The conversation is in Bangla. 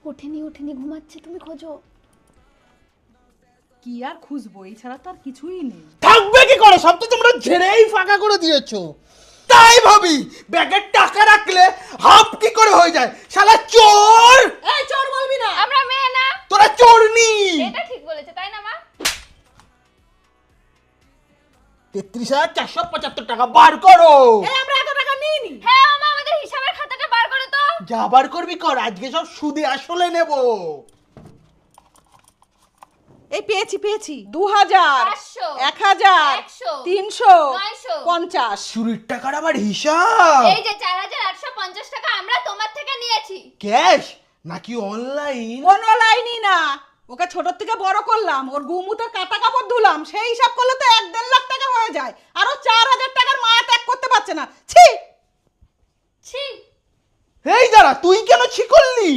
ওঠেনি ওঠেনি ঘুমাচ্ছে, তুমি খোঁজো। কি আর খুঁজবো, এই ছাড়া তো আর কিছুই নেই। থাকবে কি করে, সব তো তোমরা ঝেড়েই ফাঁকা করে দিয়েছো। তাই ভাবি ব্যাগের টাকা রাখলে হাফ কি করে হয়ে যায়, শালা চোর। এই চোর বলবি না, আমরা মেয়ে না। তোরা চোরনি। এটা ঠিক বলেছে তাই না মা? 33,475 টাকা বার করো। এই আমরা এত টাকা নিইনি। হ্যাঁ মা, আমাদের হিসাবের খাতাটা বার করো তো। যা বার করবি কর, আজকে সব সুদে আসলে নেব। এই পেয়েছি 2000 500 1000 100 300 950 চুরির টাকার আবার হিসাব। এই যে 4850 টাকা আমরা তোমার থেকে নিয়েছি। ক্যাশ নাকি অনলাইন? কোনো লাইনই না, ওকে ছোট থেকে বড় করলাম, ওর গুমুতের কাটা কাপড় ধুলাম, সেই হিসাব করলে তো 1-1.5 লাখ টাকা হয়ে যায়, আরো 4000 টাকার মায়া ত্যাগ করতে পারছে না। ছি ছি। এই দাঁড়া, তুই কেন ছি করলি?